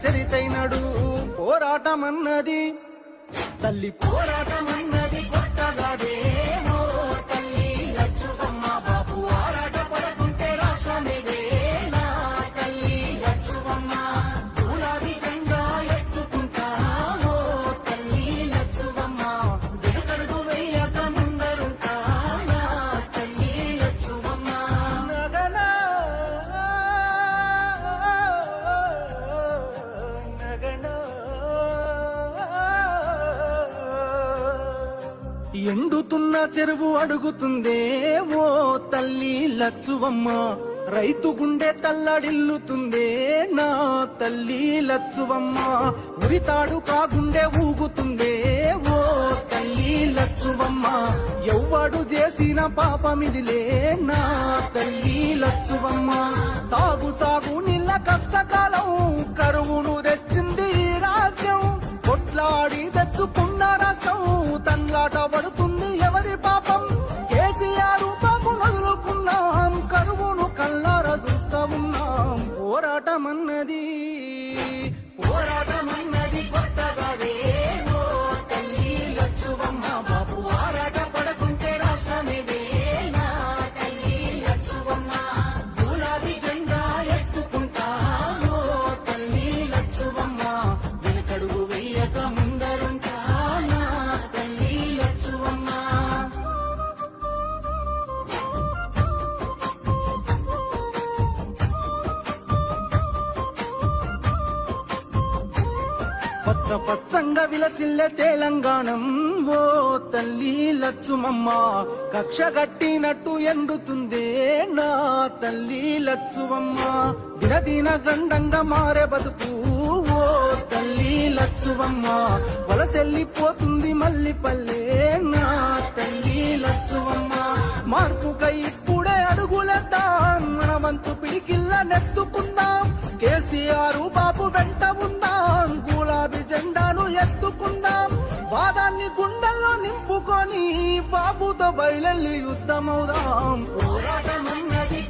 చరితైనడు పోరాటమన్నది తల్లి పోరాటమన్నది కొత్తగాదే ఓ తల్లి లచ్చువమ్మ బాబు ఆరాట పడకుంటే రాష్ట్రమేదే నా తల్లి లచ్చువమ్మ గులాబీ జెండా ఎత్తుకుంటా ఓ తల్లి లచ్చువమ్మ వెనుకడుగు వేయక ముందరుంటా నా తల్లి లచ్చువమ్మ నగనా నగనా ఎండుతున్న చెరువు అడుగుతుందే ఓ తల్లి లచ్చువమ్మ రైతు గుండె తల్లడిల్లుతుందే నా తల్లి లచ్చువమ్మ ఉరితాడు కాగుండె ఊగుతుందే ఓ తల్లి లచ్చువమ్మ ఎవ్వడు చేసిన పాపమిదిలే నా తల్లి లచ్చువమ్మ తాగు సాగు నీళ్ళ కష్టకాలం కరువును తెచ్చింది ఈ రాజ్యం కొట్లాడి తెచ్చుకున్న రాష్ట్రం తన్లాట పడుతుంది ఎవరి పాపం కేసీఆర్ బాబు వదులుకున్నాం కరువును కల్లార చూస్తా ఉన్నాం పోరాటమన్నది కొత్తగాదే ఓ తల్లి లచ్చువమ్మ బాబు ఆరాట పడకుంటే రాష్ట్రమేదే నా తల్లి లచ్చువమ్మ గులాబీ జెండా ఎత్తుకుంటా ఓ తల్లి లచ్చువమ్మ వెనుకడుగు వేయక ముందరుంటా నా తల్లి లచ్చువమ్మ పచ్చ పచ్చంగా విలసిల్లె తెలంగాణం ఓ తల్లి లచ్చుమమ్మ కక్ష గట్టినట్టు ఎండుతుందే నా తల్లి లచ్చువమ్మ దినదిన గండంగా మారే బతుకు ఓ తల్లి లచ్చువమ్మ వలసెల్లిపోతుంది మల్లిపల్లె నా తల్లి లచ్చువమ్మ మార్పుకై ఇప్పుడే అడుగులేద్దాం మన వంతు పిడికిల్ల నెత్తుకుందాం కేసీఆర్ బాబు వెంట ఉందాం గులాబీ జెండాను ఎత్తుకుందాం వాదాన్ని గుండెల్లో నింపుకొని బాబుతో బయలెళ్ళి యుద్ధమవుదాం పోరాటమన్నది